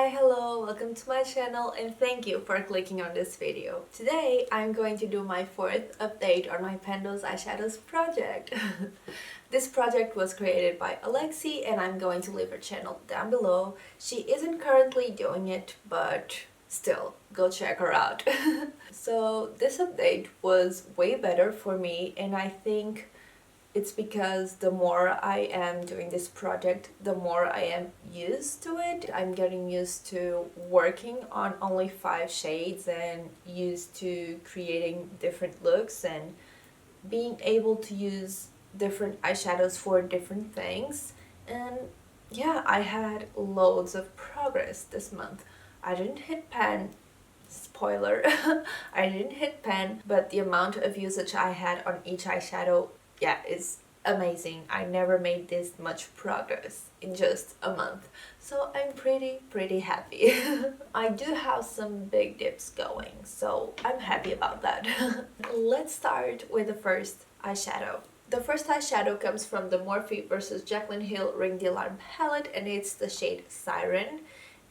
Hi, hello, welcome to my channel and thank you for clicking on this video. Today I'm going to do my fourth update on my Pendos Eyeshadows project. This project was created by Alexi and I'm going to leave her channel down below. She isn't currently doing it, but still, go check her out. So this update was way better for me, and I think it's because the more I am doing this project, the more I am used to it. I'm getting used to working on only 5 shades and used to creating different looks and being able to use different eyeshadows for different things. And yeah, I had loads of progress this month. I didn't hit pan, spoiler, I didn't hit pan, but the amount of usage I had on each eyeshadow, yeah, is amazing. I never made this much progress in just a month, so I'm pretty happy. I do have some big dips going, so I'm happy about that. Let's start with the first eyeshadow. The first eyeshadow comes from the Morphe vs. Jaclyn Hill Ring the Alarm palette, and it's the shade Siren.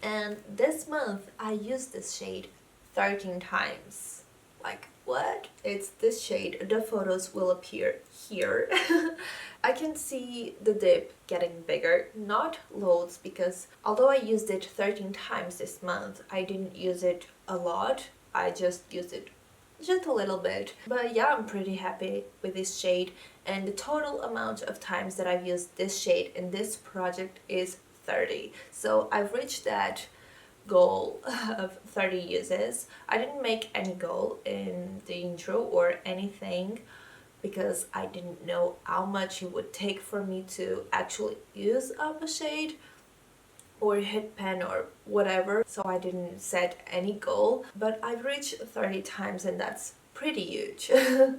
And this month I used this shade 13 times. Like, what? It's this shade. The photos will appear here. I can see the dip getting bigger, not loads, because although I used it 13 times this month, I didn't use it a lot. I just used it just a little bit. But yeah, I'm pretty happy with this shade, and the total amount of times that I've used this shade in this project is 30. So I've reached that goal of 30 uses. I didn't make any goal in the intro or anything because I didn't know how much it would take for me to actually use up a shade or hit pan or whatever, so I didn't set any goal, but I've reached 30 times and that's pretty huge.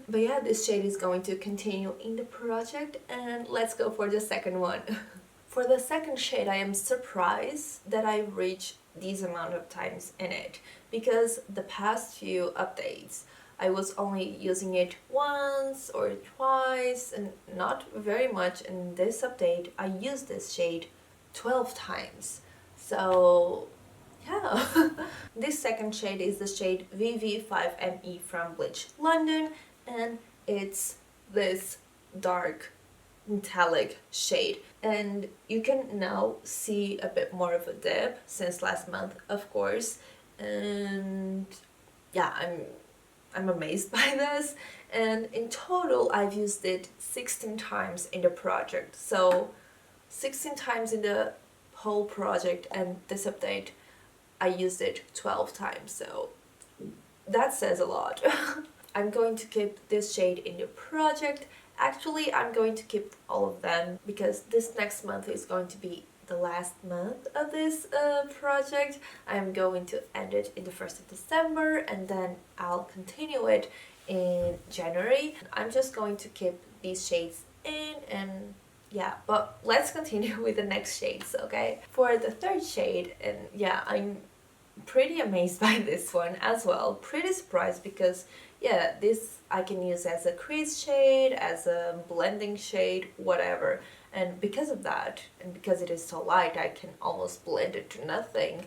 But yeah, this shade is going to continue in the project, and let's go for the second one. For the second shade, I am surprised that I reached these amount of times in it, because the past few updates I was only using it once or twice and not very much. In this update I used this shade 12 times. So yeah. This second shade is the shade VV5ME from Bleach London, and it's this dark metallic shade, and you can now see a bit more of a dip since last month, of course. And yeah, I'm amazed by this, and in total I've used it 16 times in the project. So 16 times in the whole project, and this update I used it 12 times, so that says a lot. I'm going to keep this shade in the project. Actually, I'm going to keep all of them because this next month is going to be the last month of this project. I'm going to end it in the 1st of December, and then I'll continue it in January. I'm just going to keep these shades in, and yeah, but let's continue with the next shades, okay? For the third shade, and yeah, I'm pretty amazed by this one as well. Pretty surprised because yeah, this I can use as a crease shade, as a blending shade, whatever. And because of that, and because it is so light, I can almost blend it to nothing.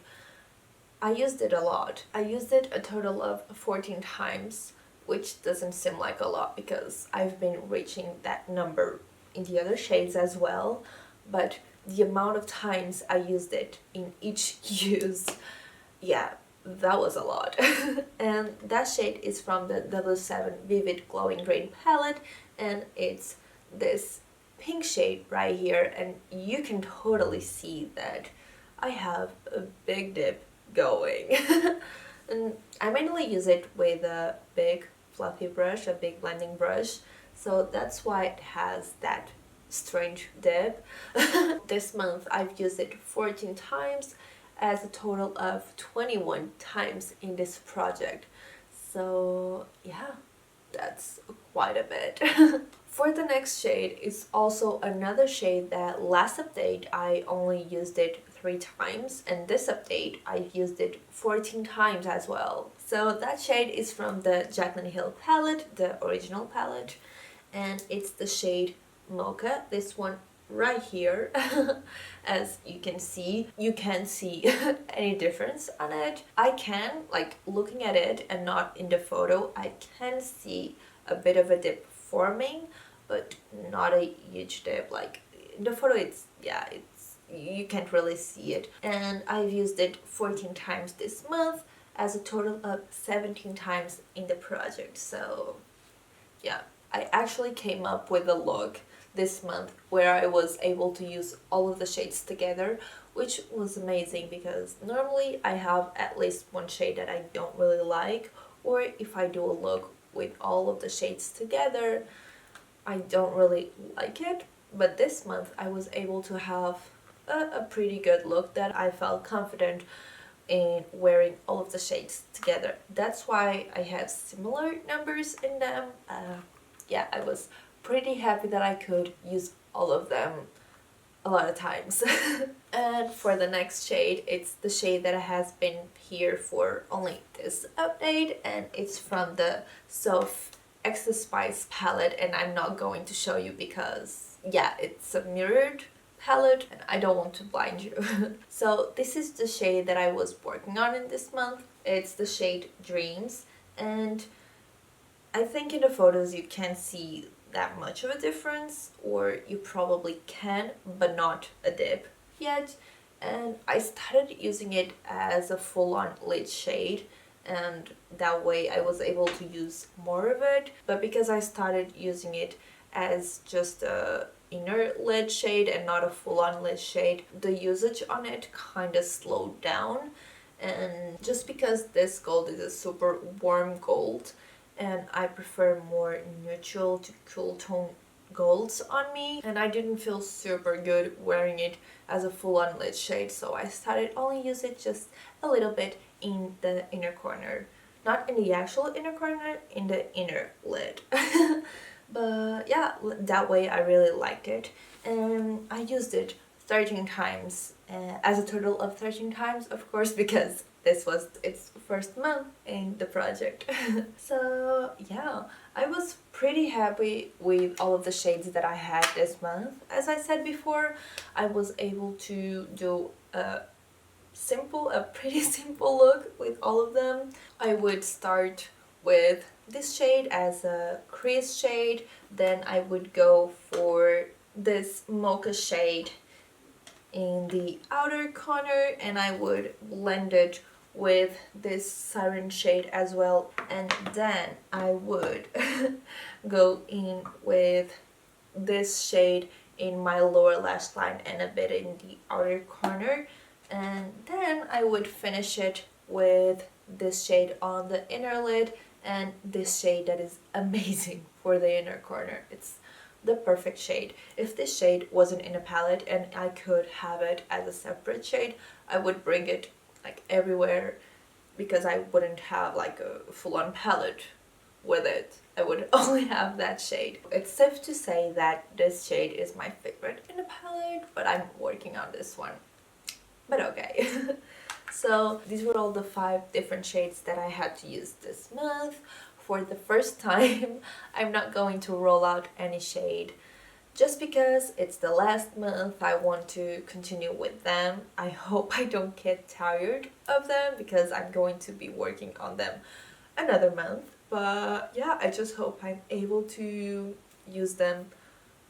I used it a lot. I used it a total of 14 times, which doesn't seem like a lot because I've been reaching that number in the other shades as well. But the amount of times I used it in each use, yeah, that was a lot. And that shade is from the W7 Vivid Glowing Green palette, and it's this pink shade right here, and you can totally see that I have a big dip going. And I mainly use it with a big fluffy brush, a big blending brush, so that's why it has that strange dip. This month I've used it 14 times as a total of 21 times in this project. So yeah, that's quite a bit. For the next shade is also another shade that last update I only used it 3 times, and this update I used it 14 times as well. So that shade is from the Jaclyn Hill palette, the original palette, and it's the shade Mocha. This one right here. As you can see, you can't see any difference on it. I can, like, looking at it and not in the photo, I can see a bit of a dip forming, but not a huge dip. Like in the photo, it's, yeah, it's, you can't really see it. And I've used it 14 times this month, as a total of 17 times in the project. So yeah, I actually came up with a look this month where I was able to use all of the shades together, which was amazing because normally I have at least one shade that I don't really like, or if I do a look with all of the shades together, I don't really like it. But this month I was able to have a pretty good look that I felt confident in wearing all of the shades together. That's why I have similar numbers in them. Yeah, I was pretty happy that I could use all of them a lot of times. And for the next shade, it's the shade that has been here for only this update, and it's from the Soft Extra Spice palette, and I'm not going to show you because, yeah, it's a mirrored palette and I don't want to blind you. So this is the shade that I was working on in this month. It's the shade Dreams, and I think in the photos you can't see that much of a difference, or you probably can, but not a dip yet. And I started using it as a full-on lid shade, and that way I was able to use more of it. But because I started using it as just a inner lid shade and not a full-on lid shade, the usage on it kind of slowed down. And just because this gold is a super warm gold, and I prefer more neutral to cool tone golds on me, and I didn't feel super good wearing it as a full-on lid shade, so I started only use it just a little bit in the inner corner. Not in the actual inner corner, in the inner lid. But yeah, that way I really liked it, and I used it 13 times, as a total of 13 times, of course, because this was its first month in the project. So yeah, I was pretty happy with all of the shades that I had this month. As I said before, I was able to do a pretty simple look with all of them. I would start with this shade as a crease shade, then I would go for this Mocha shade in the outer corner, and I would blend it with this Siren shade as well, and then I would go in with this shade in my lower lash line and a bit in the outer corner, and then I would finish it with this shade on the inner lid and this shade that is amazing for the inner corner. It's the perfect shade. If this shade wasn't in a palette and I could have it as a separate shade, I would bring it like everywhere, because I wouldn't have like a full-on palette with it. I would only have that shade. It's safe to say that this shade is my favorite in the palette, but I'm working on this one. But okay. So these were all the 5 different shades that I had to use this month. For the first time, I'm not going to roll out any shade. Just because it's the last month, I want to continue with them. I hope I don't get tired of them, because I'm going to be working on them another month. But yeah, I just hope I'm able to use them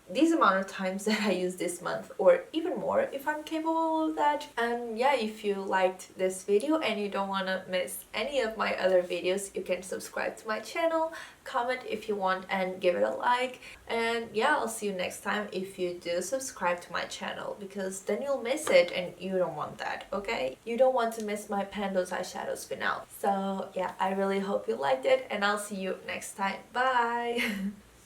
these amount of times that I use this month, or even more if I'm capable of that. And yeah, if you liked this video and you don't want to miss any of my other videos, you can subscribe to my channel, comment if you want, and give it a like. And yeah, I'll see you next time if you do subscribe to my channel, because then you'll miss it and you don't want that, okay? You don't want to miss my Pando's eyeshadows finale. So yeah, I really hope you liked it, and I'll see you next time. Bye!